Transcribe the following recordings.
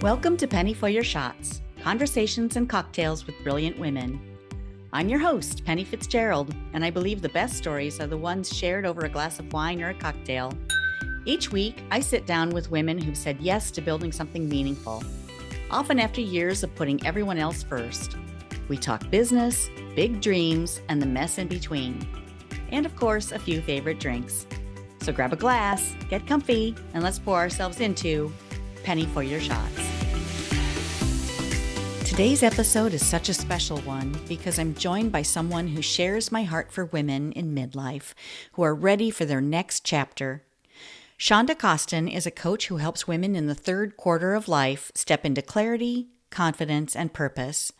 Welcome to Penny for Your Shots, conversations and cocktails with brilliant women. I'm your host, Penny Fitzgerald, and I believe the best stories are the ones shared over a glass of wine or a cocktail. Each week, I sit down with women who've said yes to building something meaningful, often after years of putting everyone else first. We talk business, big dreams, and the mess in between. And of course, a few favorite drinks. So grab a glass, get comfy, and let's pour ourselves into Penny for Your Shots. Today's episode is such a special one because I'm joined by someone who shares my heart for women in midlife who are ready for their next chapter. Chanda Coston is a coach who helps women in the third quarter of life step into clarity, confidence, and purpose.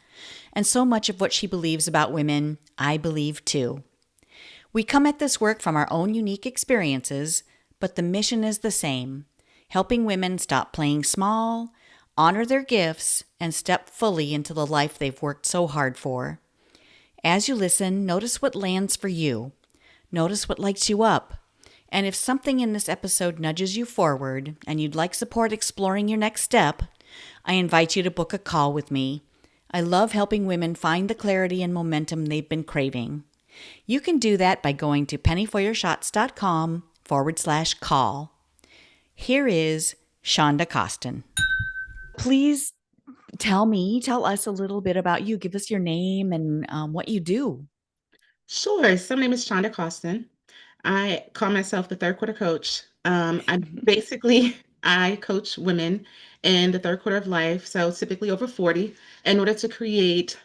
And so much of what she believes about women, I believe too. We come at this work from our own unique experiences, but the mission is the same, helping women stop playing small, honor their gifts, and step fully into the life they've worked so hard for. As you listen, notice what lands for you. Notice what lights you up. And if something in this episode nudges you forward and you'd like support exploring your next step, I invite you to book a call with me. I love helping women find the clarity and momentum they've been craving. You can do that by going to pennyforyourshots.com/call. Here is Chanda Coston. Please tell us a little bit about you. Give us your name and what you do. Sure. So my name is Chanda Coston. I call myself the third quarter coach. I coach women in the third quarter of life, so typically over 40, in order to create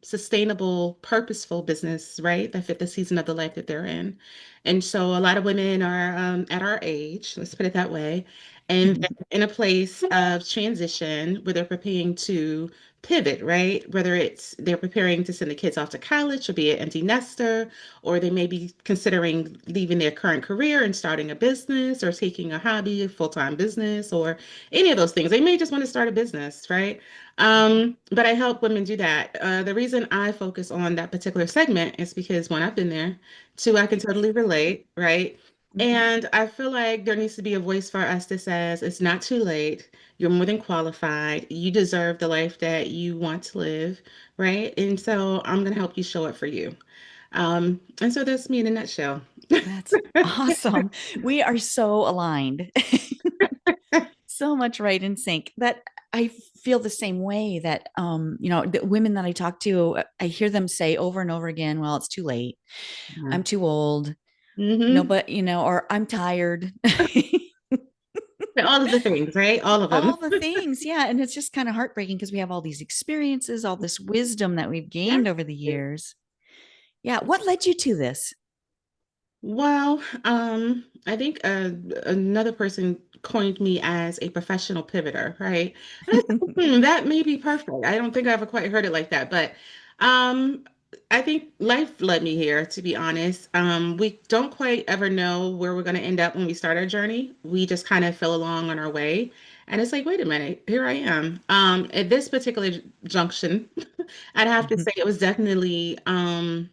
sustainable, purposeful business, right? That fit the season of the life that they're in. And so a lot of women are at our age, let's put it that way, and they're in a place of transition where they're preparing to pivot, right? Whether it's they're preparing to send the kids off to college or be an empty nester, or they may be considering leaving their current career and starting a business or taking a hobby, a full-time business, or any of those things. They may just want to start a business, right? But I help women do that. The reason I focus on that particular segment is because one, I've been there, two, I can totally relate, right? And I feel like there needs to be a voice for us that says it's not too late. You're more than qualified. You deserve the life that you want to live, right? And so I'm going to help you show up for you. And so that's me in a nutshell. That's awesome. We are so aligned. So much right in sync that I feel the same way that the women that I talk to, I hear them say over and over again, well, it's too late. Yeah. I'm too old. No, Mm-hmm. but or I'm tired. All of the things, right? All of them. All the things. Yeah. And it's just kind of heartbreaking because we have all these experiences, all this wisdom that we've Yeah. gained over the years. Yeah. What led you to this? Well, I think another person coined me as a professional pivoter, right? And I thought, that may be perfect. I don't think I ever quite heard it like that, but um, I think life led me here, to be honest. We don't quite ever know where we're going to end up when we start our journey. We just kind of fell along on our way. And it's like, wait a minute, here I am. At this particular junction, I'd have to say it was definitely the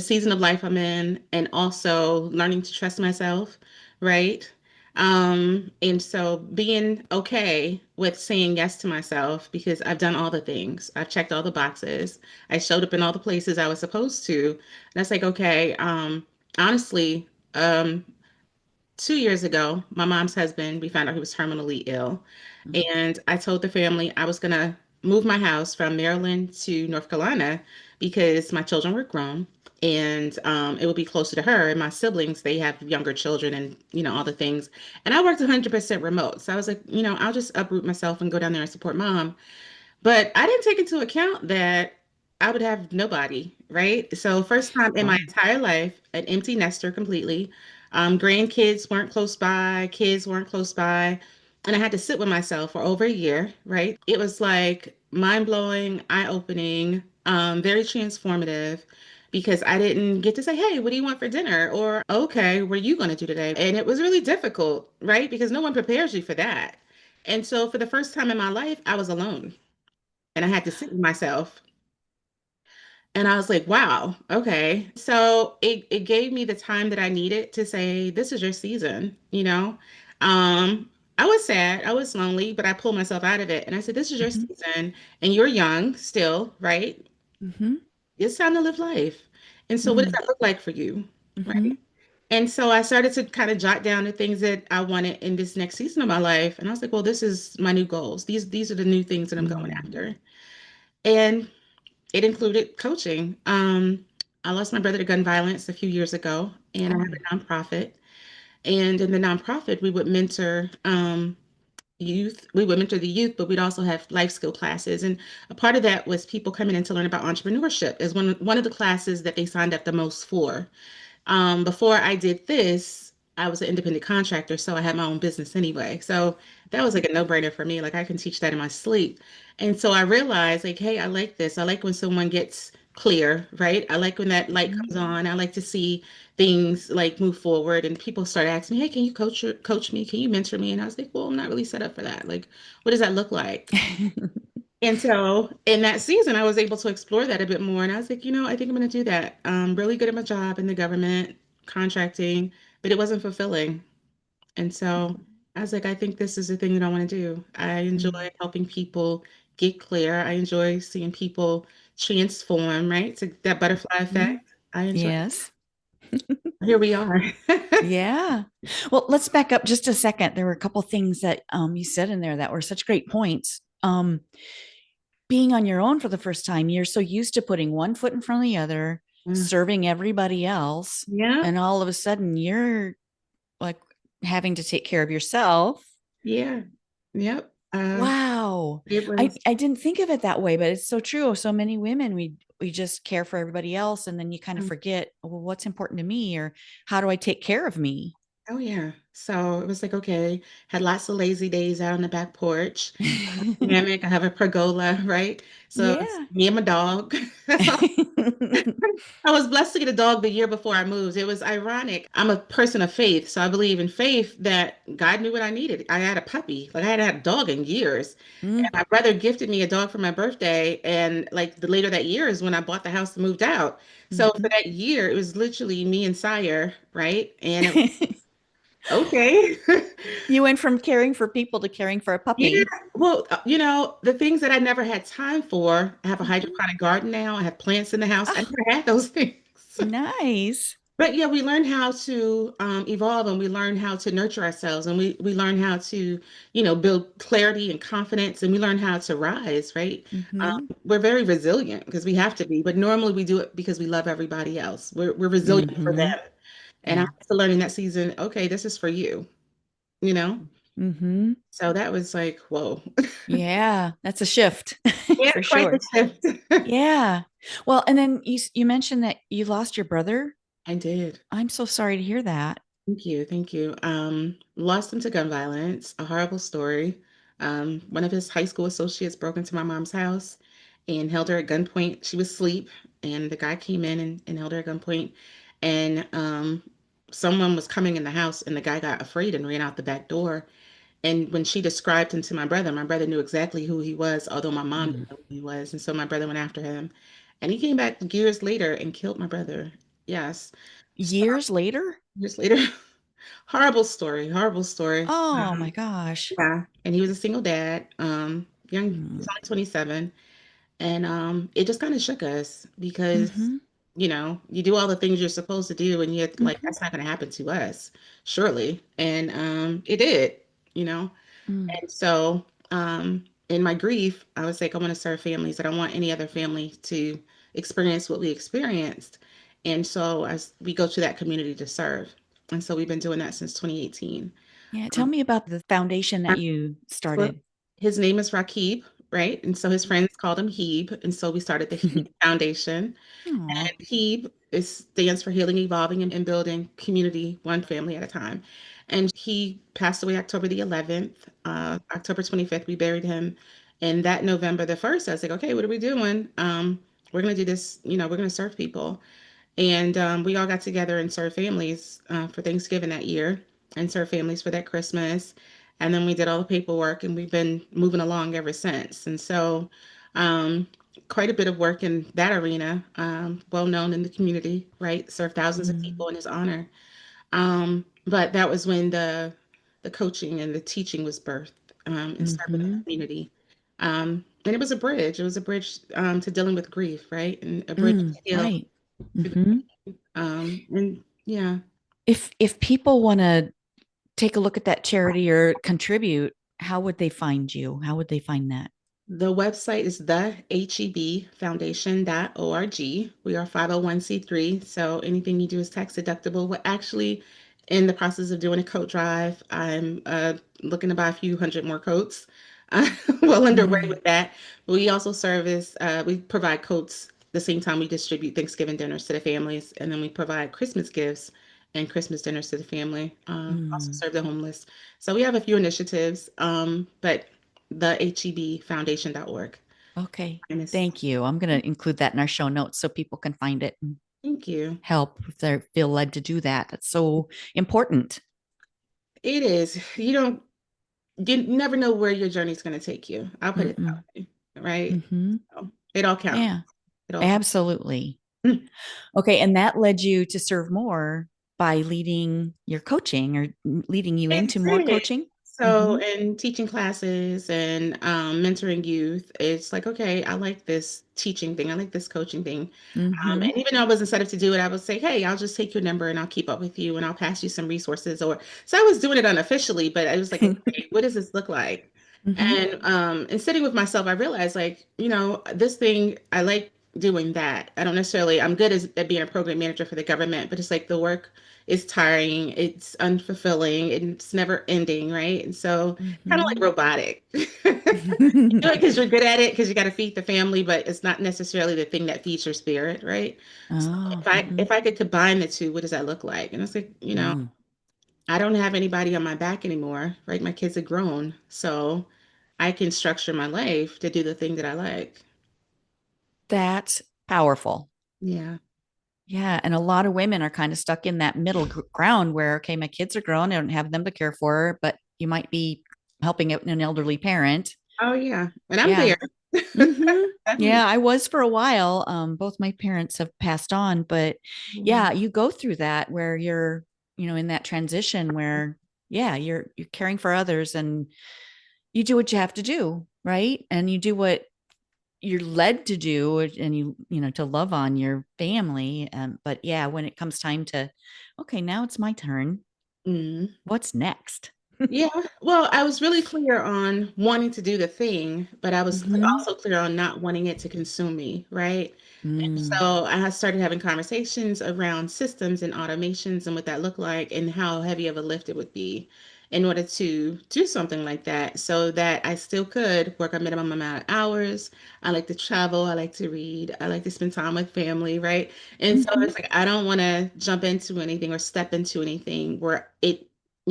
season of life I'm in, and also learning to trust myself, right? And so being okay with saying yes to myself because I've done all the things, I've checked all the boxes, I showed up in all the places I was supposed to. And that's like, okay, honestly, 2 years ago, my mom's husband, we found out he was terminally ill. And I told the family I was going to move my house from Maryland to North Carolina because my children were grown and it would be closer to her and my siblings. They have younger children and, all the things. And I worked 100% remote. So I was like, I'll just uproot myself and go down there and support mom. But I didn't take into account that I would have nobody, right? So first time in my Oh, entire life, an empty nester completely. Grandkids weren't close by, kids weren't close by, and I had to sit with myself for over a year, right? It was like mind-blowing, eye-opening, very transformative because I didn't get to say, "Hey, what do you want for dinner?" or, "Okay, what are you going to do today?" And it was really difficult, right? Because no one prepares you for that. And so for the first time in my life, I was alone and I had to sit with myself. And I was like, wow, okay. So it gave me the time that I needed to say, this is your season, you know? Um, I was sad. I was lonely, but I pulled myself out of it. And I said, this is your Hmm. season, and you're young still, right? Hmm. It's time to live life. And so, what does that look like for you? Hmm. Right. And so, I started to kind of jot down the things that I wanted in this next season of my life. And I was like, well, this is my new goals. These are the new things that I'm going Mm. after. And it included coaching. I lost my brother to gun violence a few years ago, and I Oh, have a nonprofit. And in the nonprofit, we would mentor youth. We would mentor the youth, but we'd also have life skill classes. And a part of that was people coming in to learn about entrepreneurship as one of the classes that they signed up the most for. Before I did this, I was an independent contractor, so I had my own business anyway. So that was like a no-brainer for me. Like I can teach that in my sleep. And so I realized, like, hey, I like this. I like when someone gets clear, right? I like when that light mhm. comes on. I like to see things like move forward. And people start asking me, hey, can you coach me? Can you mentor me? And I was like, well, I'm not really set up for that. Like, what does that look like? And so in that season, I was able to explore that a bit more. And I was like, I think I'm going to do that. I'm really good at my job in the government, contracting, but it wasn't fulfilling. And so I was like, I think this is the thing that I want to do. I enjoy Mm. helping people get clear. I enjoy seeing people transform, right? To that butterfly Mhm. effect. I enjoy. Yes. Here we are. Yeah. Well, let's back up just a second. There were a couple things that you said in there that were such great points. Being on your own for the first time, you're so used to putting one foot in front of the other, serving everybody else, Yeah. and all of a sudden you're like having to take care of yourself. Yeah. Yep. Wow. It I, was. I didn't think of it that way, but it's so true. So many women, we just care for everybody else, and then you kind of forget, well, what's important to me, or how do I take care of me? Oh yeah. So it was like, okay, had lots of lazy days out on the back porch. Dynamic. I have a pergola, right? So it's Yeah. me and my dog. That's all. I was blessed to get a dog the year before I moved. It was ironic. I'm a person of faith, so I believe in faith that God knew what I needed. I had a puppy, like I hadn't had a dog in years. And Mm, my brother gifted me a dog for my birthday, and like the later that year is when I bought the house and moved out. So for mhm. that year, it was literally me and Sire, right? And it was okay. You went from caring for people to caring for a Yeah, puppy. well, the things that I never had time for, I have a Mhm. hydroponic garden now. I have plants in the house. I Oh, never had those things. nice. But yeah, we learn how to evolve, and we learn how to nurture ourselves, and we learn how to, build clarity and confidence, and we learn how to rise, right? Hmm. We're very resilient because we have to be, but normally we do it because we love everybody else. We're resilient for Hmm. them. And I Yeah. had to learn in that season, okay, this is for you, you know? Hmm. So that was like, whoa. Yeah, that's a shift Yeah, for quite the sure. shift. Yeah. Well, and then you mentioned that you lost your brother. I did. I'm so sorry to hear that. Thank you. Thank you. Lost him to gun violence, a horrible story. One of his high school associates broke into my mom's house and held her at gunpoint. She was asleep, and the guy came in and held her at gunpoint. And someone was coming in the house, and the guy got afraid and ran out the back door. And when she described him to my brother knew exactly who he was, although my mom Mm. didn't know who he was. And so my brother went after him, and he came back years later and killed my brother. Yes. So Years later? years later. Horrible story, horrible story. Oh my gosh. Yeah, and he was a single dad, young, he's Mm. only 27, and it just kind of shook us because, Hmm. you do all the things you're supposed to do, and you're like, Hmm. that's not going to happen to us, surely, and it did, you know, Mm. and so in my grief, I was like, I want to serve families. I don't want any other family to experience what we experienced, and so as we go to that community to serve, and so we've been doing that since 2018. Yeah, tell Um, me about the foundation that you well, started. his name is Rakib, right? And so his friends called him Heeb, and so we started the Heeb Foundation. Oh. And stands for Healing, Evolving, and Building Community, one family at a time. And he passed away October the 11th. October 25th, we buried him. And that November the 1st, I was like, okay, what are we doing? We're going to do this, we're going to serve people. And we all got together and served families for Thanksgiving that year and served families for that Christmas. And then we did all the paperwork, and we've been moving along ever since. And so, um, quite a bit of work in that arena, well known in the community, right? Served thousands of Mm. people in his honor. But that was when the the coaching and the teaching was birthed, and started with the Mm-hmm. community. And it was a bridge. It was a bridge to dealing with grief, right? And a bridge to Mm, heal right. through the Mm-hmm. and yeah. If people want to take a look at that charity or contribute, how would they find you? How would they find that? The website is thehebfoundation.org. We are 501(c)(3), so anything you do is tax deductible. We're actually in the process of doing a coat drive. I'm looking to buy a few hundred more coats. Well underway Mm, with that. We also we provide coats the same time we distribute Thanksgiving dinners to the families, and then we provide Christmas gifts and Christmas dinners to the family. Also mm. serve the homeless. So we have a few initiatives, but thehebfoundation.org. Okay. And it's, Thank you. I'm going to include that in our show notes so people can find it and thank you. help if they feel led to do that. That's so important. It is. You never know where your journey's going to take you. I'll put it that Mm-mm. way, right? Mm-hmm. So it all counts. Yeah, It all counts. absolutely. Okay. And that led you to serve more by leading your coaching or leading you It into more did. coaching. So, Mm-hmm. in teaching classes and mentoring youth, it's like, okay, I like this teaching thing. I like this coaching thing. Mm-hmm. And even though I wasn't set up to do it, I would say, hey, I'll just take your number and I'll keep up with you and I'll pass you some resources. Or so I was doing it unofficially, but I was like, okay, what does this look like? Mm-hmm. And sitting with myself, I realized like, this thing, I like doing that. I don't necessarily, I'm good at being a program manager for the government, but it's like the work is tiring, it's unfulfilling, it's never ending, right? And so kind of like Mm-hmm. robotic. You do it because you're good at it, because you got to feed the family, but it's not necessarily the thing that feeds your spirit, right? So Oh, if I mm-hmm. if I could combine the two, what does that look like? And it's like, Mm. I don't have anybody on my back anymore, right? My kids are grown, so I can structure my life to do the thing that I like. That's powerful. Yeah. Yeah. And a lot of women are kind of stuck in that middle ground where, okay, my kids are grown, I don't have them to care for, but you might be helping out an elderly parent. Oh yeah. And I'm Yeah. there. Hmm. Definitely. Yeah, I was for a while. Both my parents have passed on, but Yeah. yeah, you go through that where you're, in that transition where, yeah, you're caring for others and you do what you have to do, right? And you do what you're led to do and to love on your family. But yeah, when it comes time to, okay, now it's my turn. Mm. What's next? Yeah, well, I was really clear on wanting to do the thing, but I was Mm-hmm. also clear on not wanting it to consume me, right? And Mm, so I had started having conversations around systems and automations and what that looked like and how heavy of a lift it would be in order to do something like that so that I still could work a minimum amount of hours. I like to travel, I like to read, I like to spend time with family, right? And so mm-hmm. it's like I don't want to jump into anything or step into anything where it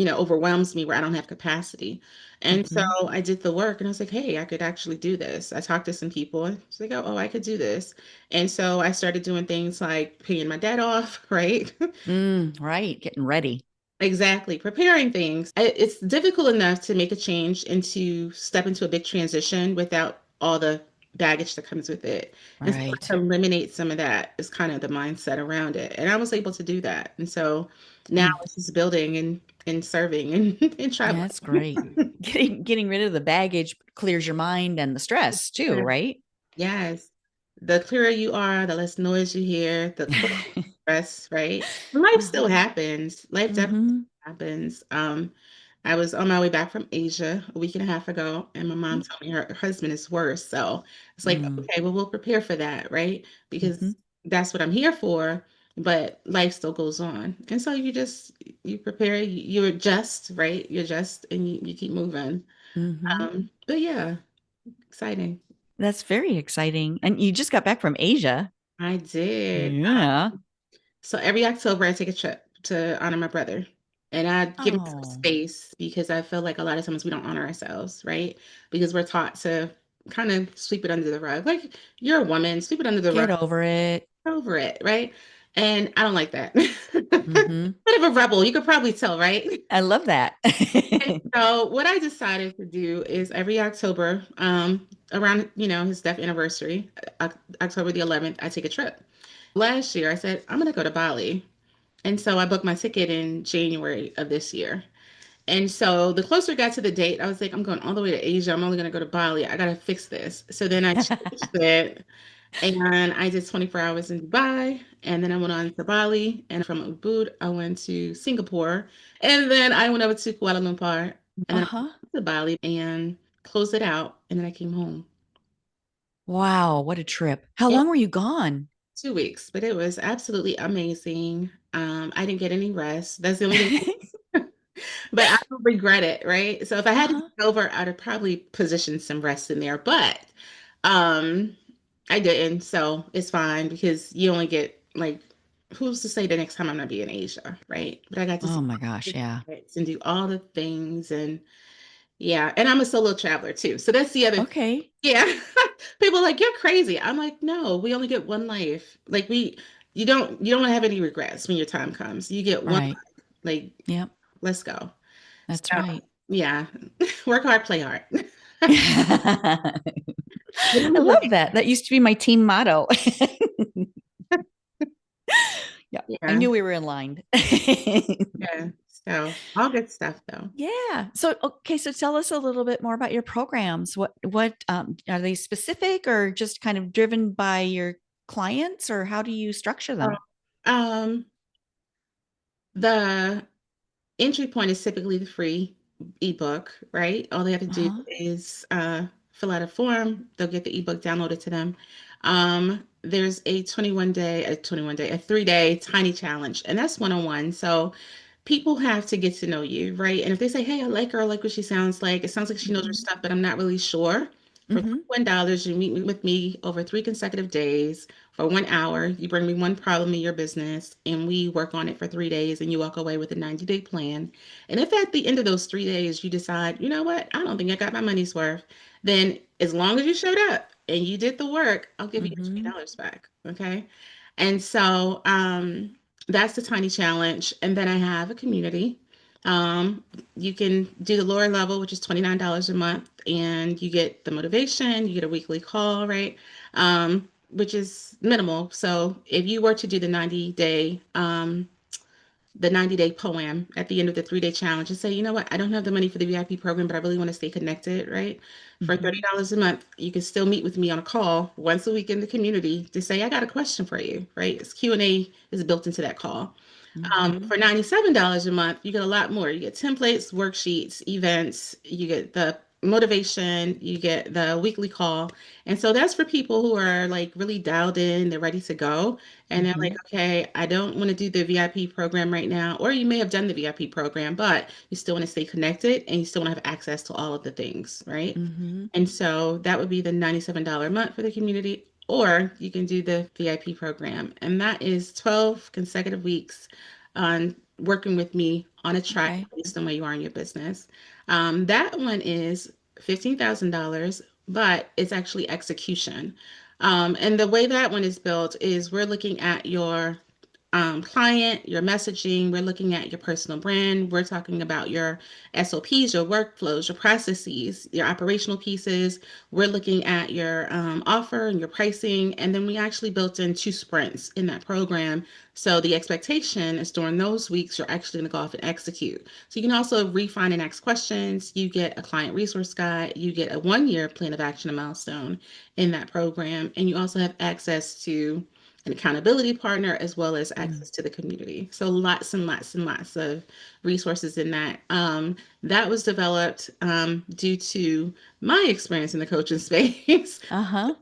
overwhelms me where I don't have capacity. And so Mm-hmm. I did the work and I was like, hey, I could actually do this. I talked to some people and it's like, oh, I could do this. And so I started doing things like paying my debt off, right? Right. Getting ready. Exactly, preparing things. It's difficult enough to make a change and to step into a big transition without all the baggage that comes with it. And so Right. to eliminate some of that is kind of the mindset around it. And I was able to do that. And so now Mm. it's just building and serving and Yeah, traveling. that's great. Getting rid of the baggage clears your mind and the stress too, right? Yes. The clearer you are, the less noise you hear, the quicker stress, right? Life still Uh-huh. happens. Life definitely Mm-hmm. happens. I was on my way back from Asia a week and a half ago, and my mom told me her husband is worse. So it's like, Mm-hmm. okay, well, we'll prepare for that, right? Because that's what I'm here for, but life still goes on. And so you prepare, you adjust, right? You adjust and you keep moving. Mm-hmm. But yeah, exciting. That's very exciting. And you just got back from Asia. I did. Yeah. So every October, I take a trip to honor my brother. And I give him some Oh, space because I feel like a lot of times we don't honor ourselves, right? Because we're taught to kind of sweep it under the rug. Like, you're a woman, sweep it under the rug, get over it. over it, right? And I don't like that. Mm-hmm. Bit of a rebel, you could probably tell, right? I love that. And so what I decided to do is every October, around, his death anniversary, October the 11th, I take a trip. Last year, I said, I'm going to go to Bali. And so I booked my ticket in January of this year. And so the closer it got to the date, I was like, I'm going all the way to Asia. I'm only going to go to Bali. I got to fix this. So then I changed it and I did 24 hours in Dubai. And then I went on to Bali. And from Ubud, I went to Singapore. And then I went over to Kuala Lumpur. And then I Uh-huh. went to Bali and closed it out. And then I came home. Wow, what a trip. How It long were you gone? 2 weeks, but it was absolutely amazing. I didn't get any rest. That's the only thing. But I don't regret it, right? So if I had to Uh-huh. start over, I'd have probably positioned some rest in there, but um, I didn't, so it's fine because you only get like, who's to say the next time I'm gonna be in Asia, right? But I got to Oh see my all gosh, the yeah. sights and do all the things, and yeah, and I'm a solo traveler too, so that's the other. Okay. Yeah, people are like you're crazy. I'm like, no, we only get one life. Like you don't have any regrets when your time comes. You get one Right. life. Like, Yep. let's go. That's So, right. yeah, work hard, play hard. I But I'm love enjoying that. That used to be my team motto. Yeah, it. I Yeah, knew we were in line. yeah. So all good stuff though. Yeah. So okay, so tell us a little bit more about your programs. What are they specific or just kind of driven by your clients or how do you structure So, them? um, the entry point is typically the free ebook, right? All they have to do Uh-huh. is fill out a form. They'll get the ebook downloaded to them. There's a 3-day tiny challenge, and that's one-on-one. So people have to get to know you, right? And if they say, "Hey, I like her, I like what she sounds like. It sounds like she knows her Hmm. stuff, but I'm not really sure." For Hmm. $21, you meet with me over 3 consecutive days for 1 hour. You bring me one problem in your business, and we work on it for 3 days, and you walk away with a 90-day plan. And if at the end of those 3 days you decide, you know what, I don't think I got my money's worth, then as long as you showed up and you did the work, I'll give you your Hmm. $20 back. Okay. And so that's the tiny challenge. And then I have a community. You can do the lower level, which is $29 a month, and you get the motivation, you get a weekly call, right? Which is minimal. So if you were to do the 90-day poem at the end of the 3-day challenge and say, you know what, I don't have the money for the VIP program, but I really want to stay connected, right? For Hmm. $30 a month, you can still meet with me on a call once a week in the community to say, I got a question for you, right? It's Q&A is built into that call. Hmm. For $97 a month, you get a lot more. You get templates, worksheets, events, you get the motivation, you get the weekly call. And so that's for people who are like really dialed in, they're ready to go. And they're like, Hmm. okay, I don't want to do the VIP program right now. Or you may have done the VIP program, but you still want to stay connected and you still want to have access to all of the things, right? Hmm. And so that would be the $97 a month for the community, or you can do the VIP program. And that is 12 consecutive weeks on working with me on a track Okay. based on where you are in your business. That one is $15,000, but it's actually execution. And the way that one is built is we're looking at your client, your messaging. We're looking at your personal brand. We're talking about your SOPs, your workflows, your processes, your operational pieces. We're looking at your offer and your pricing. And then we actually built in 2 sprints in that program. So the expectation is during those weeks, you're actually going to go off and execute. So you can also refine and ask questions. You get a client resource guide. You get a 1 year plan of action and milestone in that program. And you also have access to an accountability partner as well as Mm. access to the community. So lots and lots and lots of resources in that. That was developed due to my experience in the coaching space. Uh-huh.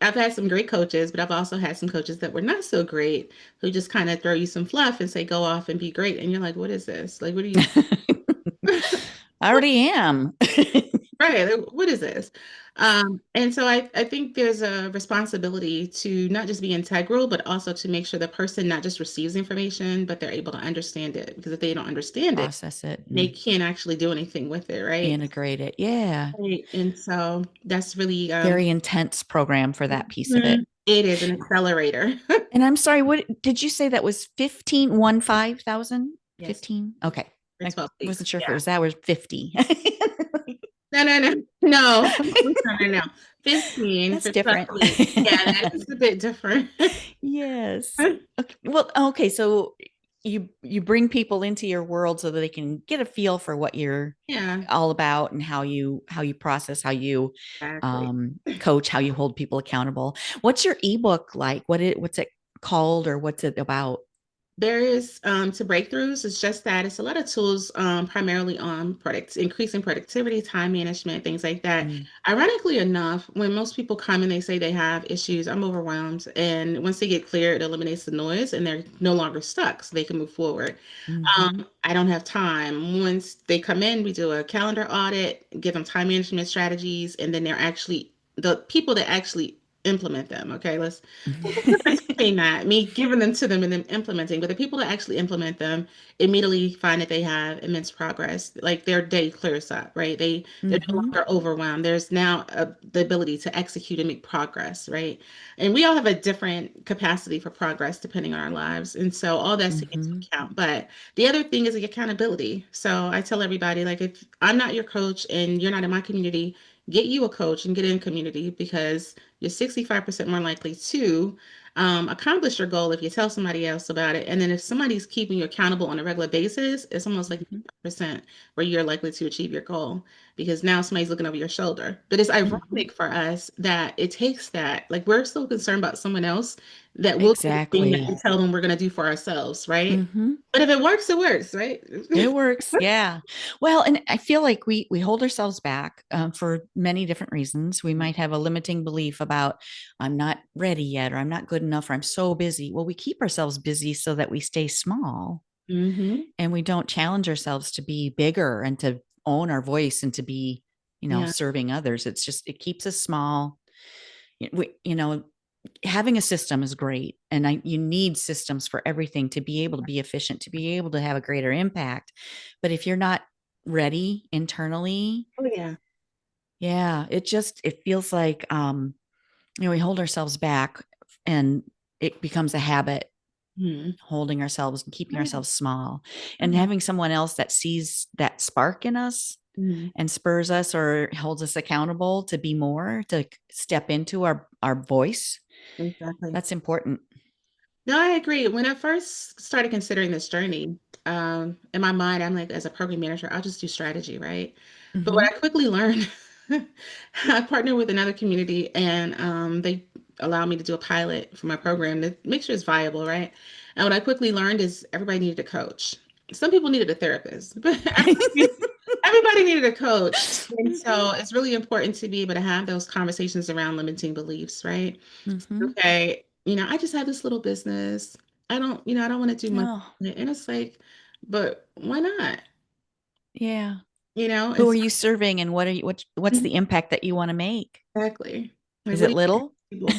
I've had some great coaches, but I've also had some coaches that were not so great who just kind of throw you some fluff and say, go off and be great. And you're like, what is this? Like, what are you? I already am. Right. Like, what is this? And so I think there's a responsibility to not just be integral, but also to make sure the person not just receives information, but they're able to understand it. Because if they don't understand it, Process it they and can't actually do anything with it, right? integrate it. Yeah. Right. And so that's really Very intense program for that piece of it. mhm, it is an accelerator. And I'm sorry, what did you say that was 15,000? Yes, 15? Okay. for I 12 weeks. wasn't sure if it Yeah. was that or 50. No, no, no, no, no, no, no. 15 That's for 12 different. weeks. Yeah, that is a bit different. Yes. Okay. Well, okay. So you bring people into your world so that they can get a feel for what you're Yeah, all about and how you process, how you exactly. coach, how you hold people accountable. What's your ebook like? What's it called, or what's it about? There is to breakthroughs. It's just that it's a lot of tools, primarily on increasing productivity, time management, things like that. Mm, Ironically enough, when most people come and they say they have issues, I'm overwhelmed. And once they get clear, it eliminates the noise and they're no longer stuck, so they can move forward. mm-hmm, I don't have time. Once they come in, we do a calendar audit, give them time management strategies, and then they're actually the people that actually implement them. Okay, let's difference between that, me giving them to them and them implementing, but the people that actually implement them immediately find that they have immense progress. Like their day clears up, right? They're no mm-hmm, longer overwhelmed. There's now the ability to execute and make progress, right? And we all have a different capacity for progress depending on our lives, and so all that's taken into mm-hmm, account. But the other thing is the accountability. So I tell everybody, like, if I'm not your coach and you're not in my community, get you a coach and get in community because you're 65% more likely to accomplish your goal if you tell somebody else about it. And then if somebody's keeping you accountable on a regular basis, it's almost like mm-hmm, 50% where you're likely to achieve your goal because now somebody's looking over your shoulder. But it's mm-hmm. ironic for us that it takes that. Like we're so concerned about someone else that we'll do the thing that we Exactly. tell them we're going to do for ourselves, right? Mm-hmm. But if it works, it works, right? It works. Yeah. Well, and I feel like we hold ourselves back for many different reasons. We might have a limiting belief about I'm not ready yet, or I'm not good enough, or I'm so busy. Well, we keep ourselves busy so that we stay small Hmm. and we don't challenge ourselves to be bigger and to own our voice and to be, Yeah. serving others. It's just it keeps us small. Having a system is great, and you need systems for everything to be able to be efficient, to be able to have a greater impact. But if you're not ready internally, Oh, yeah. yeah, it feels like we hold ourselves back, and it becomes a habit, Hmm. holding ourselves and keeping Oh, ourselves small, and yeah. having someone else that sees that spark in us Mhm. and spurs us or holds us accountable to be more, to step into our voice. Exactly. That's important. No, I agree. When I first started considering this journey, in my mind, I'm like, as a program manager, I'll just do strategy, right? But what Mm-hmm. I quickly learned, I partnered with another community and they allowed me to do a pilot for my program to make sure it's viable, right? And what I quickly learned is everybody needed a coach. Some people needed a therapist, but everybody needed a coach. And so it's really important to be able to have those conversations around limiting beliefs, right? Mm-hmm. Okay, I just have this little business. I don't want to do much. Oh, And it's like, but why not? yeah. And Who are so you serving, and what's Mhm. the impact that you want to make? Exactly. Like, Is what it do you little? people?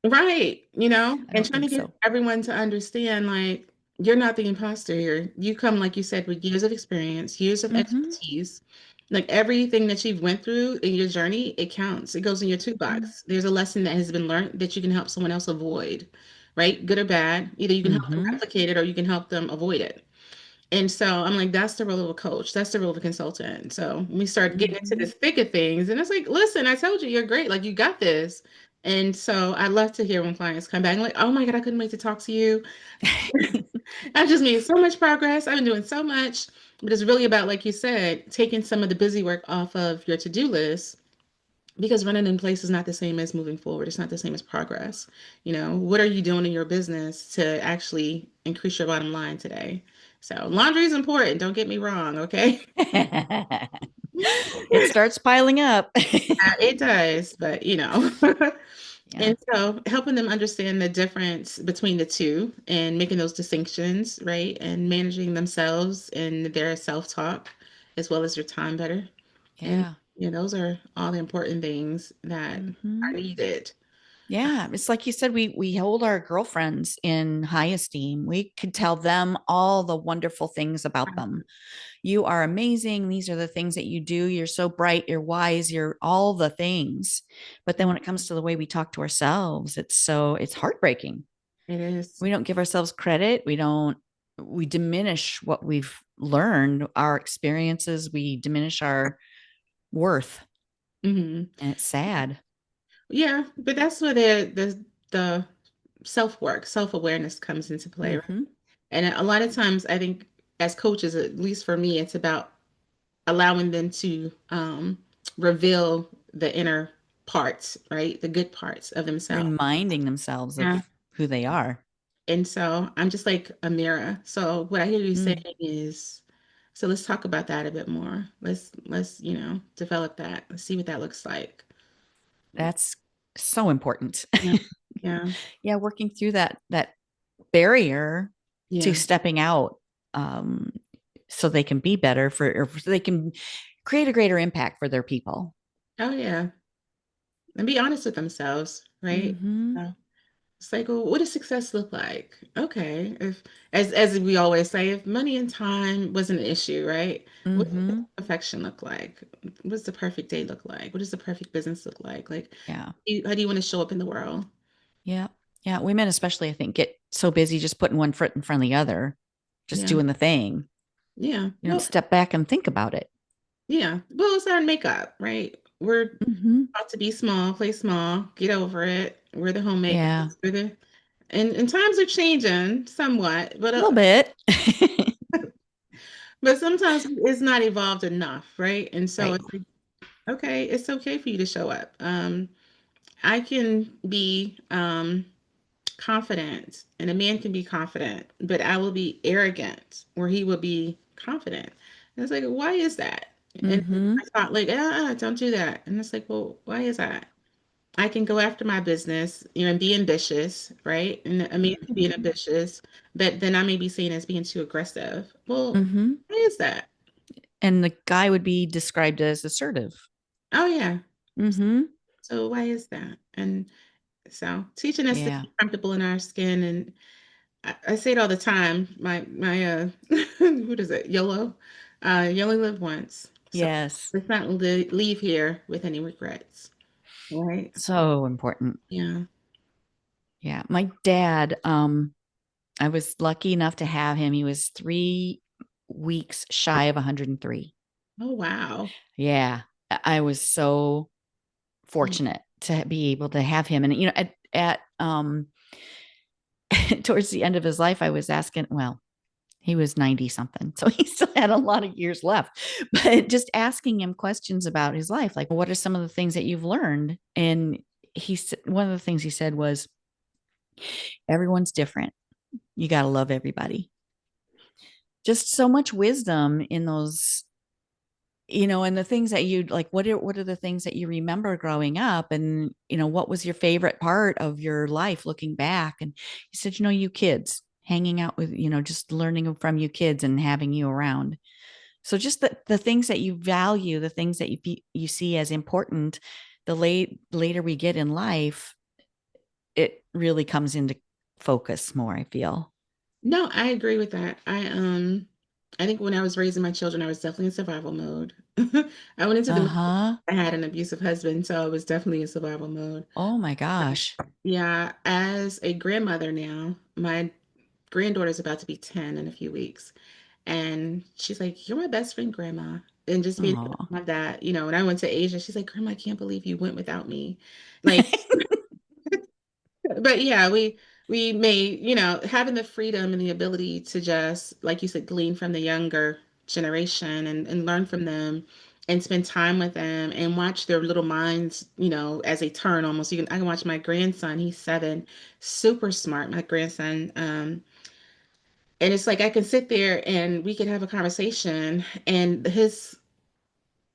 Right, I and don't trying to think get so. everyone to understand, like, you're not the imposter here. You come, like you said, with years of experience, years of Mm-hmm. expertise. Like everything that you've went through in your journey, it counts. It goes in your toolbox. There's a lesson that has been learned that you can help someone else avoid, right? Good or bad. Either you can help them Mm-hmm. replicate it or you can help them avoid it. And so I'm like, that's the role of a coach. That's the role of a consultant. So we start getting into the Mm-hmm. thick of things. And it's like, listen, I told you you're great. Like you got this. And so I love to hear when clients come back and like, oh my God, I couldn't wait to talk to you. I've just made so much progress. I've been doing so much. But it's really about, like you said, taking some of the busy work off of your to-do list because running in place is not the same as moving forward. It's not the same as progress. What are you doing in your business to actually increase your bottom line today? So laundry is important. Don't get me wrong. Okay. It starts piling up. It does, but Yeah. and so helping them understand the difference between the two and making those distinctions, right? And managing themselves and their self-talk as well as their time better. And Yeah. those are all the important things that Mm-hmm. are needed. Yeah, it's like you said, we hold our girlfriends in high esteem. We could tell them all the wonderful things about them. You are amazing. These are the things that you do. You're so bright, you're wise, you're all the things. But then when it comes to the way we talk to ourselves, it's heartbreaking. It is. We don't give ourselves credit. We diminish what we've learned, our experiences, we diminish our worth, Hmm. and it's sad. Yeah, but that's where the self-work, self-awareness comes into play, right? Mm-hmm. And a lot of times, I think as coaches, at least for me, it's about allowing them to reveal the inner parts, right? The good parts of themselves. Reminding themselves Yeah. of who they are. And so I'm just like a mirror. So what I hear you saying Mm, is, so let's talk about that a bit more. Let's, develop that. Let's see what that looks like. that's so important. Yeah. Yeah. Yeah, working through that barrier to Yeah. stepping out, um, so they can be better for, or so they can create a greater impact for their people. Oh yeah. And be honest with themselves, right? Mm-hmm. Uh, It's like, well, what does success look like? Okay. If as we always say, if money and time was an issue, right? What does Mm-hmm. perfection look like? What does the perfect day look like? What does the perfect business look like? Like, Yeah. how do you want to show up in the world? Yeah. Yeah. Women, especially, I think, get so busy just putting one foot in front of the other, just Yeah. doing the thing. Yeah. You don't step back and think about it. Yeah. Well, it's our makeup, right? We're Mm-hmm. taught to be small, play small, get over it. We're the Yeah. homemakers. And times are changing somewhat, A little bit. but sometimes it's not evolved enough, right? And so Right. it's like, okay, it's okay for you to show up. I can be confident, and a man can be confident, but I will be arrogant, or he will be confident. And it's like, why is that? And Mm-hmm. I thought, like, don't do that. And it's like, well, why is that? I can go after my business, and be ambitious, right? And a man can be Mm-hmm. ambitious, but then I may be seen as being too aggressive. Well, Mm-hmm. why is that? And the guy would be described as assertive. Oh, yeah. Mm-hmm. So why is that? And so teaching us to Yeah. be comfortable in our skin, and I say it all the time. My what is it? YOLO. You only live once. So Yes. let's not leave here with any regrets. Right? So important. Yeah. Yeah. My dad, I was lucky enough to have him. He was 3 weeks shy of 103. Oh wow. Yeah. I was so Mm. fortunate to be able to have him. And, at towards the end of his life, I was asking, well, he was 90 something. So he still had a lot of years left, but just asking him questions about his life, like, what are some of the things that you've learned? And one of the things he said was, everyone's different. You got to love everybody. Just so much wisdom in those, and the things that you like. What are the things that you remember growing up? And, what was your favorite part of your life looking back? And he said, you kids hanging out with, just learning from you kids and having you around. So just the things that you value, the things that you see as important, later we get in life, it really comes into focus more, I feel. No, I agree with that. I think when I was raising my children, I was definitely in survival mode. I went into the military. Uh-huh. I had an abusive husband, so I was definitely in survival mode. Oh my gosh. Yeah, as a grandmother now, my granddaughter's about to be 10 in a few weeks. And she's like, "You're my best friend, Grandma." And just being able to Oh. have that, when I went to Asia, she's like, "Grandma, I can't believe you went without me." Like, but yeah, we may, having the freedom and the ability to just, like you said, glean from the younger generation and learn from them and spend time with them and watch their little minds, as they turn almost. I can watch my grandson, he's 7, super smart, my grandson. And it's like I can sit there and we can have a conversation, and his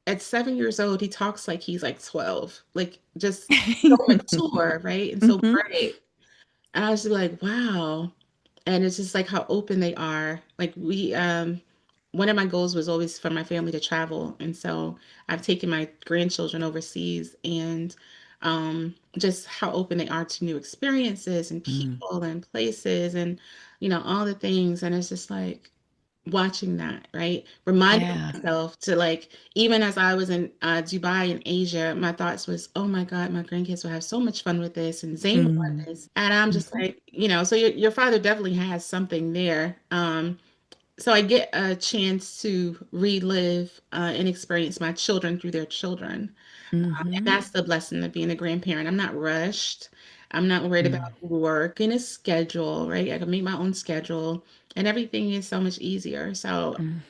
at 7 years old, he talks like he's like 12, like just so mature, right? And so Mhm. bright. And I was just like, wow. And it's just like how open they are. Like one of my goals was always for my family to travel. And so I've taken my grandchildren overseas, and just how open they are to new experiences and Mm. people and places and, all the things. And it's just like watching that, right? Reminding Yeah. myself to, like, even as I was in Dubai in Asia, my thoughts was, oh my God, my grandkids will have so much fun with this, and Zane will love Mm. this. And I'm just Mhm. like, so your father definitely has something there. So I get a chance to relive and experience my children through their children. And Mhm. that's the blessing of being a grandparent. I'm not rushed. I'm not worried Mm. about work and a schedule, right? I can make my own schedule. and everything is so much easier. So, Mm,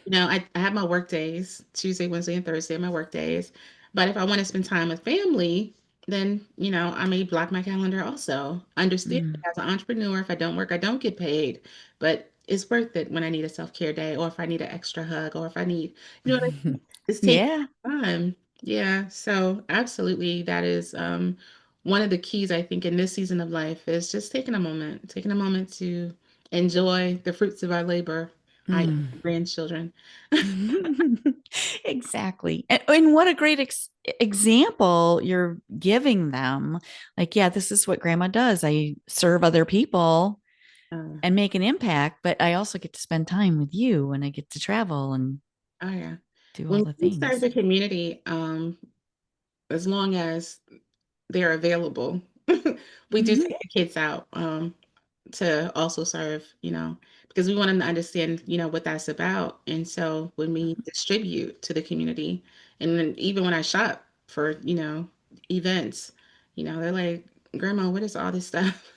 I have my work days, Tuesday, Wednesday, and Thursday, my work days. But if I want to spend time with family, then, I may block my calendar also. Understand mm. as an entrepreneur, if I don't work, I don't get paid, but it's worth it when I need a self-care day or if I need an extra hug or if I need, what I mean? It's taking Yeah. time. Yeah. So absolutely that is one of the keys I think in this season of life is just taking a moment to enjoy the fruits of our labor, i.e. Mm. grandchildren. Exactly. And what a great example you're giving them. Like, yeah, this is what grandma does. I serve other people Uh, and make an impact, but I also get to spend time with you and I get to travel and oh yeah. do all When the we start things. the community, as long as they're available, we do Hmm. take the kids out. To also serve, because we want them to understand, what that's about. And so when we distribute to the community, and then even when I shop for, events, they're like, Grandma, what is all this stuff?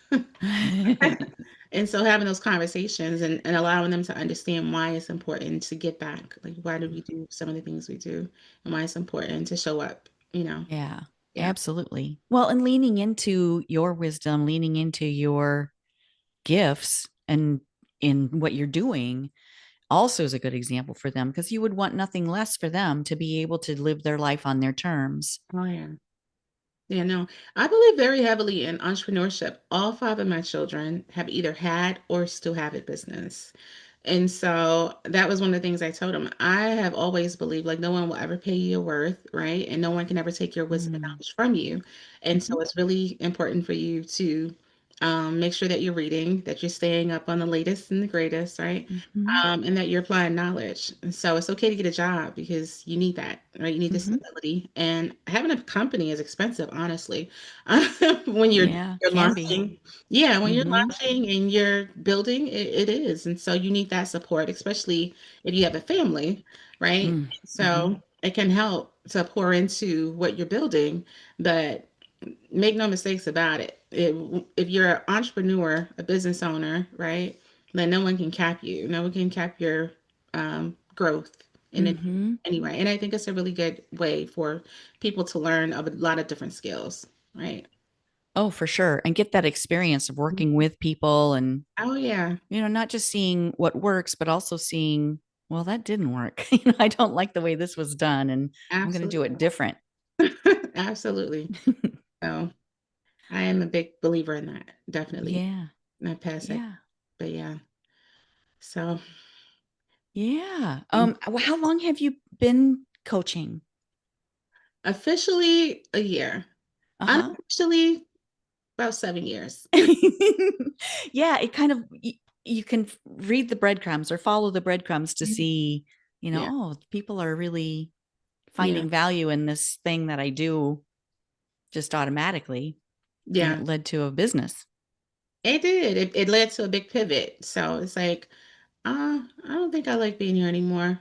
And so having those conversations and allowing them to understand why it's important to get back, like why do we do some of the things we do and why it's important to show up. Yeah, Yeah. absolutely. Well, and leaning into your wisdom, leaning into your gifts and in what you're doing also is a good example for them because you would want nothing less for them to be able to live their life on their terms. Oh yeah. Yeah, no, I believe very heavily in entrepreneurship. All five of my children have either had or still have a business. And so that was one of the things I told him. I have always believed like no one will ever pay you your worth, right? And no one can ever take your wisdom and Mm. knowledge from you. And Hmm. so it's really important for you to make sure that you're reading, that you're staying up on the latest and the greatest, right? Hmm. And that you're applying knowledge. And so it's okay to get a job because you need that, right? You need the Hmm. stability. And having a company is expensive, honestly. When Yeah, you're can be. launching, yeah, when you're Hmm. launching and you're building, it is. And so you need that support, especially if you have a family, right? Mm-hmm. So it can help to pour into what you're building, but make no mistakes about it. If you're an entrepreneur, a business owner, right, then no one can cap you. No one can cap your growth in any, Hmm. anyway. And I think it's a really good way for people to learn of a lot of different skills, right? Oh, for sure. And get that experience of working with people and, Oh yeah, not just seeing what works, but also seeing, well, that didn't work. I don't like the way this was done and I'm going to do it absolutely. different. Absolutely. So I am a big believer in that, definitely. Yeah. Not pass it. Yeah. But yeah. So Yeah. mm, How long have you been coaching? officially a year. Uh-huh. Unofficially about 7 years. Yeah, it kind of you can read the breadcrumbs or follow the breadcrumbs to see, Yeah. oh, people are really Yeah. finding value in this thing that I do just automatically. And it Yeah. led to a business. It did. It led to a big pivot. So it's like, I don't think I like being here anymore.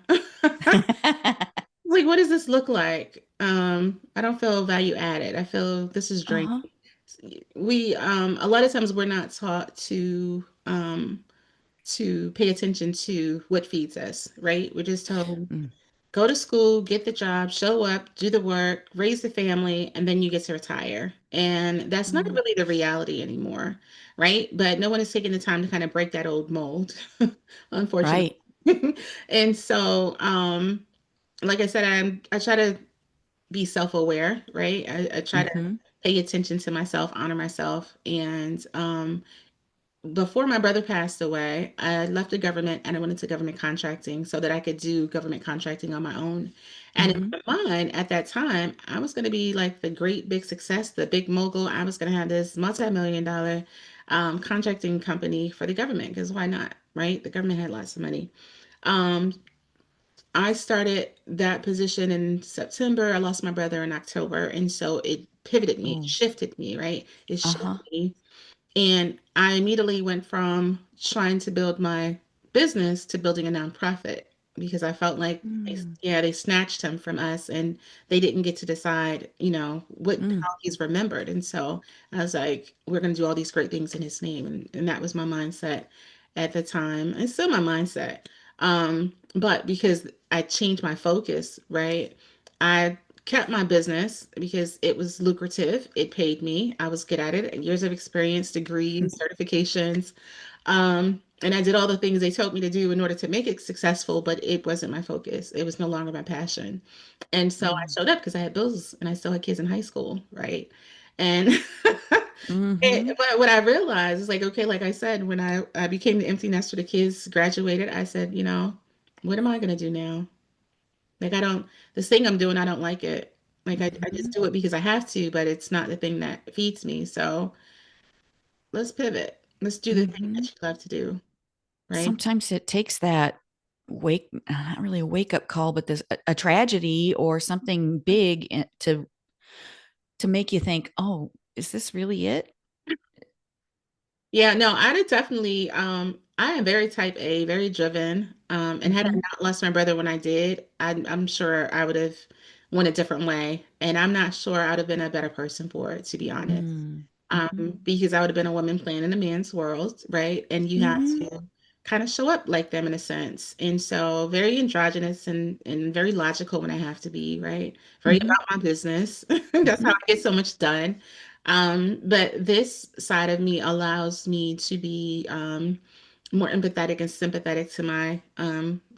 Like, what does this look like? I don't feel value added. I feel this is draining. Uh-huh. We a lot of times we're not taught to pay attention to what feeds us, right? We're just told Mm, go to school, get the job, show up, do the work, raise the family, and then you get to retire. And that's not mm. really the reality anymore, right? But no one is taking the time to kind of break that old mold, unfortunately. Right. And so, like I said, I try to be self-aware, right? I try to Mm-hmm. pay attention to myself, honor myself, and before my brother passed away, I left the government and I went into government contracting so that I could do government contracting on my own. And in Mm-hmm. my mind, at that time, I was going to be like the great big success, the big mogul. I was going to have this multi-million dollar contracting company for the government because why not, right? The government had lots of money. Um, I started that position in September. I lost my brother in October. And so it pivoted me, it Oh. shifted me, right? It shifted Uh-huh. me and I immediately went from trying to build my business to building a nonprofit because I felt like, Mm. yeah, they snatched him from us and they didn't get to decide, Mm. how he's remembered. And so I was like, we're going to do all these great things in his name. And that was my mindset. at the time. It's still my mindset. But because I changed my focus, right? I kept my business because it was lucrative. It paid me. I was good at it. Years of experience, degrees, certifications. And I did all the things they told me to do in order to make it successful, but it wasn't my focus. It was no longer my passion. And so I showed up because I had bills and I still had kids in high school, right? And Mm-hmm. but what I realized is like, okay, like I said, when I became the empty nester, the kids graduated, I said, what am I gonna do now? Like I don't, this thing I'm doing, I don't like it. Like I Mm-hmm. just do it because I have to, but it's not the thing that feeds me. So let's pivot. Let's do the thing Mm-hmm. that you love to do, right? Sometimes it takes that not really a wake up call, but this a tragedy or something big to make you think, oh, is this really it? Yeah, no, I'd have definitely, I am very type A, very driven. And had I Mm-hmm. not lost my brother when I did, I'm sure I would have went a different way. And I'm not sure I would have been a better person for it, to be honest. Mm-hmm. Because I would have been a woman playing in a man's world, right? And you have Mm-hmm. to kind of show up like them in a sense. And so very androgynous and very logical when I have to be, right? Very Mm-hmm. about my business. That's how Mm-hmm. I get so much done. But this side of me allows me to be more empathetic and sympathetic to my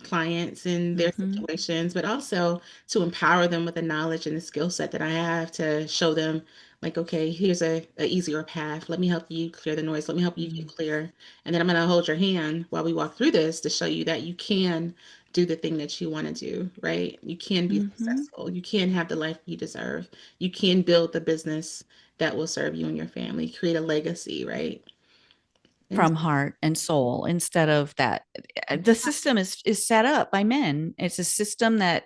clients and their Mm-hmm. situations, but also to empower them with the knowledge and the skill set that I have to show them, like, okay, here's a easier path. Let me help you clear the noise. Let me help you get clear. And then I'm going to hold your hand while we walk through this to show you that you can do the thing that you want to do, right? You can be Mm-hmm. successful. You can have the life you deserve. You can build the business that will serve you and your family, create a legacy, right? And From heart and soul instead of that. The system is set up by men. It's a system that,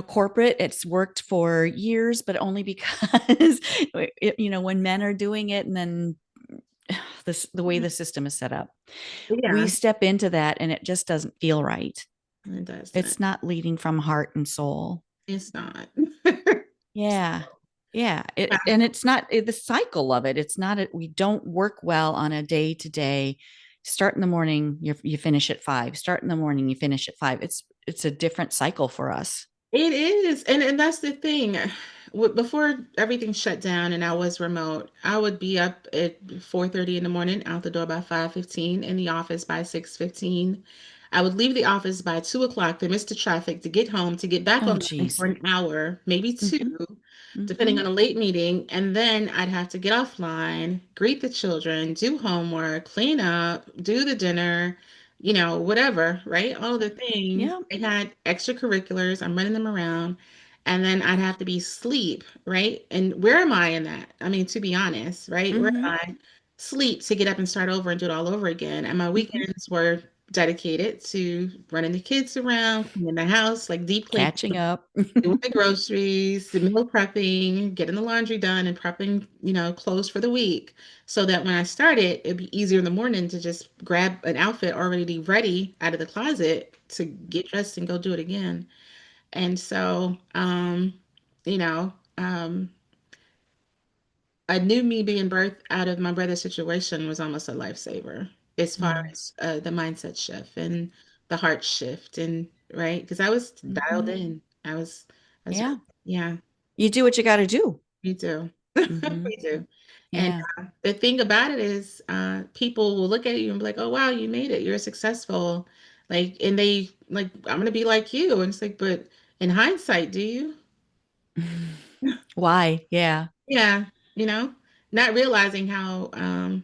corporate, it's worked for years, but only because when men are doing it, and then the way the system is set up, we yeah, step into that and it just doesn't feel right. it doesn't. It's not leading from heart and soul. It's not. Yeah. Yeah. And it's not the cycle of it. It's not, we don't work well on a day to day. Start in the morning, you finish at 5. Start in the morning, you finish at 5. It's a different cycle for us. It is. And that's the thing. Before everything shut down and I was remote, I would be up at 4:30 in the morning, out the door by 5:15, in the office by 6:15. I would leave the office by 2 o'clock to miss the traffic, to get home, to get back Oh, online geez. for an hour, maybe two, Mm-hmm. depending Mm-hmm. on a late meeting. And then I'd have to get offline, greet the children, do homework, clean up, do the dinner, whatever, right? All the things. Yeah. I had extracurriculars. I'm running them around. And then I'd have to be sleep, right? And where am I in that? I mean, to be honest, right? Where Mm-hmm. am I? Sleep to get up and start over and do it all over again. And my Mm-hmm. weekends were dedicated to running the kids around, cleaning the house, like deep cleaning, Catching up. doing the groceries, the meal prepping, getting the laundry done, and prepping, clothes for the week. So that when I started, it'd be easier in the morning to just grab an outfit already ready out of the closet to get dressed and go do it again. And so, you know, um, I knew me being birthed out of my brother's situation was almost a lifesaver as far Mm. as the mindset shift and the heart shift and right because I was dialed Mm-hmm. in. I was, Yeah. yeah, You do what you got to do. we do, Mm-hmm. we do. And Yeah. the thing about it is, people will look at you and be like, "Oh wow, you made it. You're successful." Like, and they like, "I'm gonna be like you," and it's like, but in hindsight, do you? Why? Yeah. Yeah, you know, not realizing how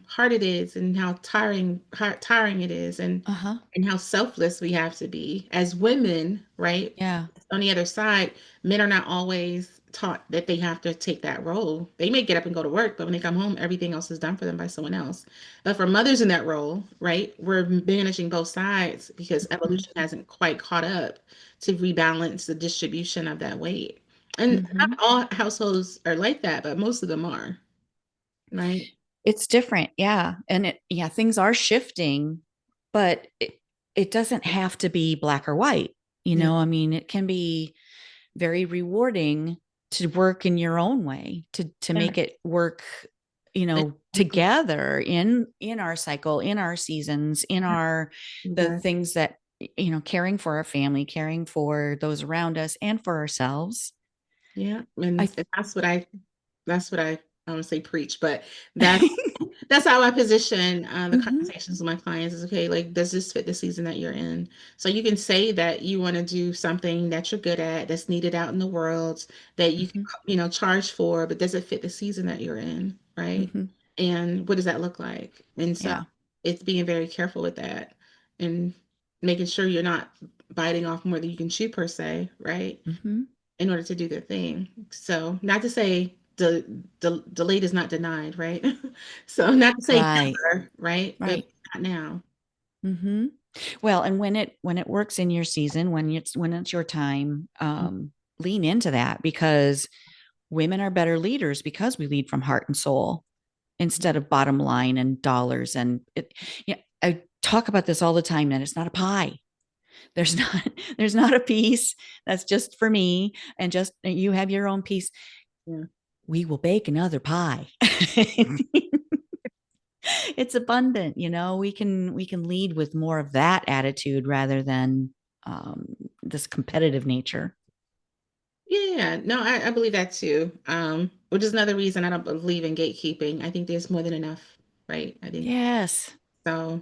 hard it is and how tiring it is Uh-huh. and how selfless we have to be as women, right? Yeah. On the other side, men are not always taught that they have to take that role. They may get up and go to work, but when they come home, everything else is done for them by someone else. But for mothers in that role, right, we're managing both sides because evolution hasn't quite caught up to rebalance the distribution of that weight. And not Mm-hmm. all households are like that, but most of them are, right? It's different. Yeah. And yeah, things are shifting, but it doesn't have to be black or white. Yeah. I mean, it can be very rewarding to work in your own way, to Yeah. make it work Mhm. together in our cycle, in our seasons, in our the Exactly. things that caring for our family, caring for those around us and for ourselves. Yeah, I and that's what I don't say preach, but that's how I position the Mhm, conversations with my clients is okay, like, does this fit the season that you're in? So you can say that you want to do something that you're good at, that's needed out in the world, that you can, mhm, charge for, but does it fit the season that you're in, right? mhm. And what does that look like? And so Yeah. it's being very careful with that and making sure you're not biting off more than you can chew per se, right? Mhm. In order to do their thing. So, not to say delayed is not denied, right? So, not to say Right. never, right? But Right. not now. Mhm. Well, and when it works in your season, when it's your time, lean into that, because women are better leaders because we lead from heart and soul instead of bottom line and dollars. And I talk about this all the time, and it's not a pie. There's Mhm. not there's not a piece that's just for me and just you have your own piece. Yeah. We will bake another pie. It's abundant, we can lead with more of that attitude rather than this competitive nature. Yeah, no, I believe that too. Which is another reason I don't believe in gatekeeping. I think there's more than enough, right? I think Yes. so.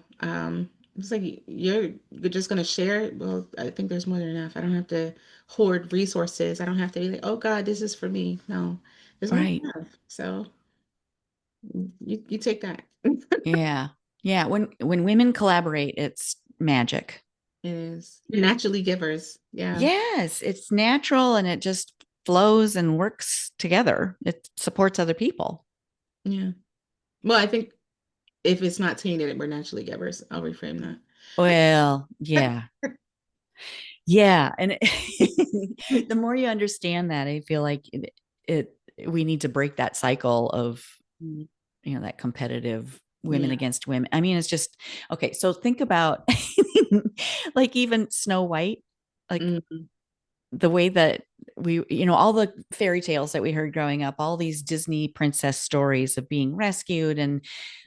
It's like you're just gonna share it. Well, I think there's more than enough. I don't have to hoard resources. I don't have to be like, oh God, this is for me. No, there's more Right. than enough. So you take that. Yeah. Yeah, when women collaborate, it's magic. Is naturally givers. Yeah. Yes, it's natural and it just flows and works together. It supports other people. Yeah. Well, I think if it's not tainted, we're naturally givers. I'll reframe that. Well, yeah. Yeah, and the more you understand that, I feel like it we need to break that cycle of Mm. that competitive women Yeah. against women. I mean, it's just okay. So think about like even Snow White, like Mhm. the way that all the fairy tales that we heard growing up, all these Disney princess stories of being rescued and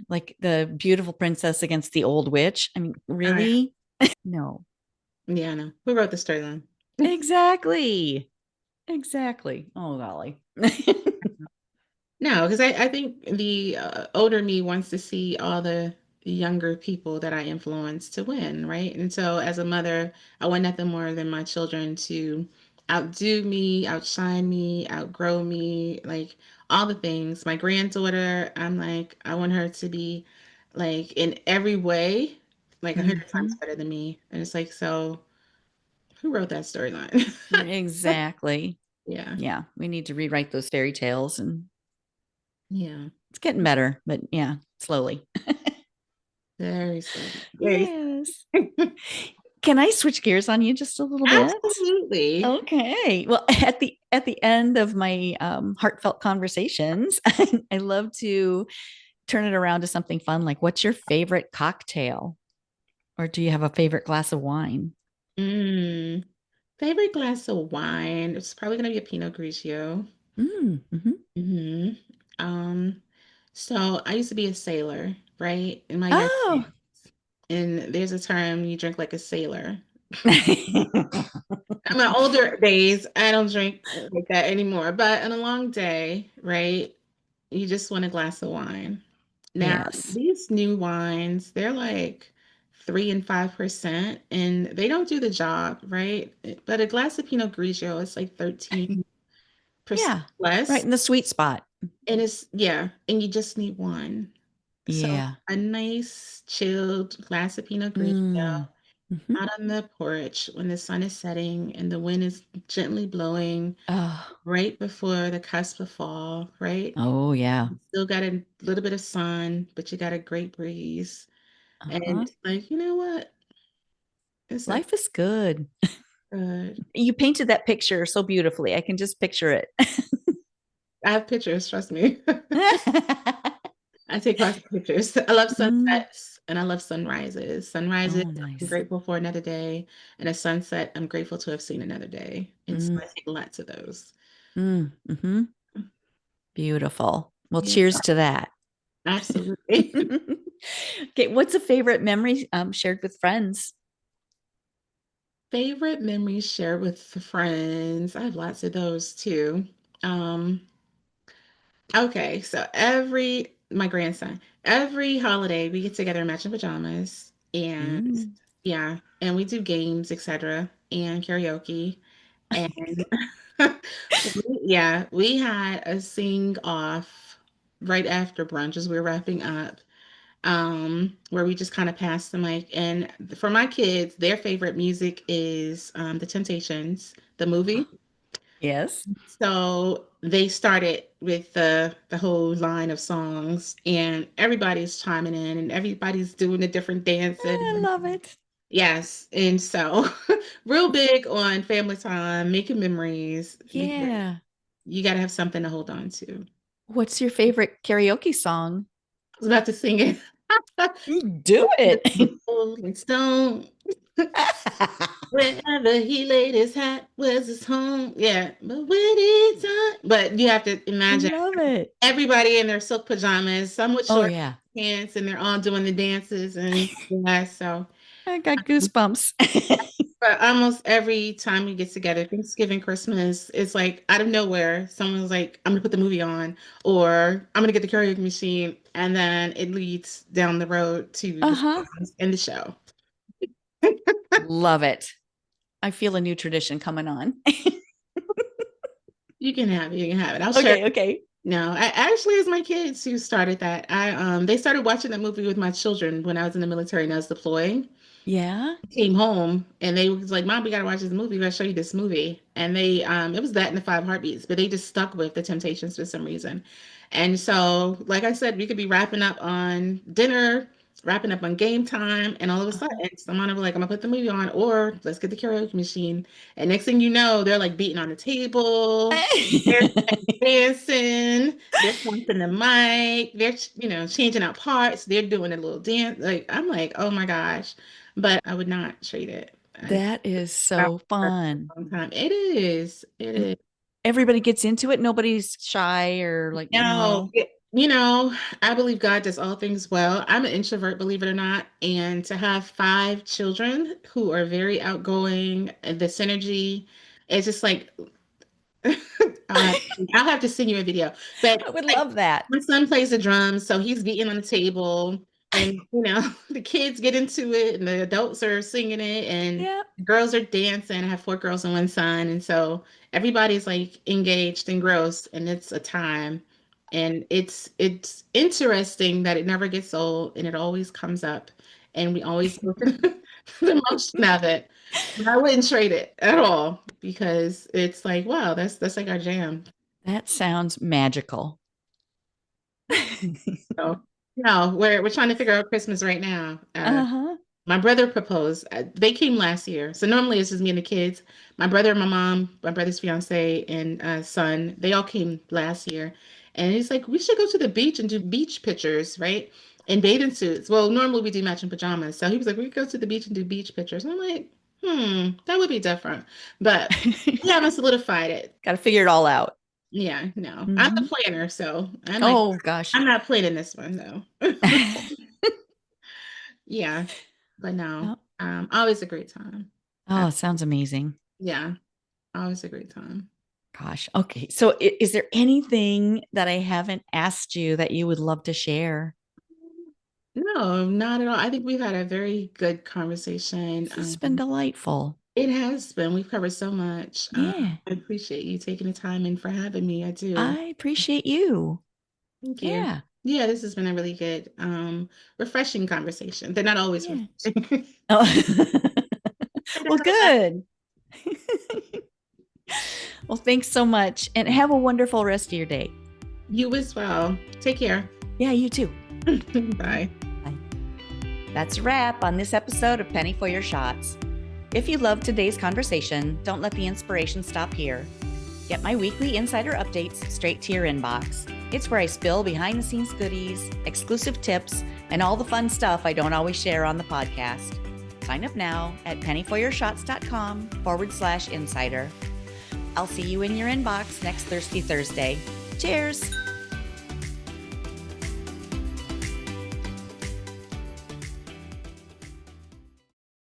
like the beautiful princess against the old witch. I mean, Oh, yeah. really? No. Yeah, I know. Who wrote the storyline? Exactly. Exactly. Oh, golly. No, because I think the older me wants to see all the younger people that I influence to win, right? And so as a mother, I want nothing more than my children to outdo me, outshine me, outgrow me, like all the things. My granddaughter, I'm like, I want her to be like in every way, like 100 times Hmm. better than me. And it's like, so who wrote that storyline? Exactly. Yeah. Yeah. We need to rewrite those fairy tales, and Yeah. it's getting better, but yeah, slowly. Very slow. Very Yes. slow. Can I switch gears on you just a little bit? Absolutely. Okay. Well, at the end of my heartfelt conversations, I love to turn it around to something fun, like what's your favorite cocktail? Or do you have a favorite glass of wine? Mm. Favorite glass of wine? It's probably gonna be a Pinot Grigio. Mm-hmm. hmm Um, so I used to be a sailor, right? In my young days. Oh. And there's a term you drink like a sailor. In my older days, I don't drink like that anymore. But on a long day, right? You just want a glass of wine. Now, Yes. these new wines, they're like 3 and 5%, and they don't do the job, right? But a glass of Pinot Grigio is like 13% Yeah. Right less. in the sweet spot. And it's, yeah, and you just need one. So Yeah. a nice chilled glass of Pinot Grigio Mm. Hmm. out on the porch when the sun is setting and the wind is gently blowing Oh. right before the cusp of fall, right? Oh yeah. Still got a little bit of sun, but you got a great breeze. And Uh-huh. it's like, you know what? It's that Life is good. good. You painted that picture so beautifully. I can just picture it. I have pictures, trust me. I take lots of pictures. I love Mm. sunsets and I love sunrises. Sunrises, Oh, I'm nice. grateful for another day. And a sunset, I'm grateful to have seen another day. And so Mm. I take lots of those. Mm. Hmm. Beautiful. Well, Yeah. cheers to that. Absolutely. Okay, what's a favorite memory shared with friends? Favorite memories shared with friends. I have lots of those too. Um, okay, so my grandson, every holiday we get together in matching pajamas and Mm. yeah, and we do games, etc., and karaoke. And yeah, we had a sing off right after brunch as we were wrapping up, where we just kind of passed the mic. And for my kids, their favorite music is The Temptations, the movie. Yes. So they started with the whole line of songs, and everybody's chiming in, and everybody's doing the different dances. I love it. Yes, and so real big on family time, making memories, because Yeah. you got to have something to hold on to. What's your favorite karaoke song? I was about to sing it. Do it. Rolling Stone. Wherever he laid his hat was his home. Yeah, but when it's done, but you have to imagine Love it. everybody in their silk pajamas, some with Oh, short yeah. pants, and they're all doing the dances and yeah. So, I got goosebumps. but almost every time we get together, Thanksgiving, Christmas, it's like out of nowhere, someone's like, "I'm gonna put the movie on," or "I'm gonna get the karaoke machine," and then it leads down the road to the Uh-huh. songs and the show. Love it. I feel a new tradition coming on. You can have it. You can have it. I'll share. Okay, okay. No, actually, it's my kids who started that. They started watching that movie with my children when I was in the military and I was deploying. Yeah. Came home and they was like, "Mom, we gotta watch this movie. We gotta show you this movie." And it was that and the Five Heartbeats, but they just stuck with the Temptations for some reason. And so, like I said, we could be wrapping up on dinner, wrapping up on game time, and all of a sudden, Uh-huh. someone will be like, "I'm gonna put the movie on," or "Let's get the karaoke machine." And next thing you know, they're like beating on the table, they're dancing, they're pumping the mic, they're changing out parts, they're doing a little dance. Like I'm like, oh my gosh, but I would not trade it. That is Wow, so for fun. a long time. It is. It And is. everybody gets into it. Nobody's shy or like, No, no. I believe God does all things well. I'm an introvert, believe it or not, and to have five children who are very outgoing, and the synergy, it's just like I'll have to send you a video. But I would like love that. my son plays the drums, so he's beating on the table, and the kids get into it, and the adults are singing it, and Yeah. the girls are dancing. I have four girls and one son, and so everybody's like engaged and gross, and it's a time. And it's interesting that it never gets old and it always comes up and we always go through the motion of it. But I wouldn't trade it at all because it's like, wow, that's like our jam. That sounds magical. So no, we're trying to figure out Christmas right now. Uh-huh. My brother proposed. They came last year. So normally it's just me and the kids. My brother, my mom, my brother's fiance, and son, they all came last year. And he's like, we should go to the beach and do beach pictures, right? In bathing suits. Well, normally we do matching pajamas. So he was like, we could go to the beach and do beach pictures. And I'm like, that would be different. But we haven't solidified it. Got to figure it all out. Yeah, no. I'm the Mhm. planner, so I'm like, Oh, gosh. I'm not planning this one though. Yeah, but no, Oh, always a great time. Uh, oh, sounds amazing. yeah, always a great time. Gosh. Okay. So, is there anything that I haven't asked you that you would love to share? No, not at all. I think we've had a very good conversation. This has been delightful. It has been. We've covered so much. Yeah. I appreciate you taking the time and for having me. I do. I appreciate you. Thank you. Yeah. Yeah, this has been a really good, refreshing conversation. They're not always Yeah. refreshing. Oh. Well, good. Well, thanks so much and have a wonderful rest of your day. You as well. Take care. Yeah, you too. Bye. Bye. That's a wrap on this episode of Penny for Your Shots. If you loved today's conversation, don't let the inspiration stop here. Get my weekly insider updates straight to your inbox. It's where I spill behind the scenes goodies, exclusive tips, and all the fun stuff I don't always share on the podcast. Sign up now at pennyforyourshots.com/insider. I'll see you in your inbox next Thirsty Thursday. Cheers!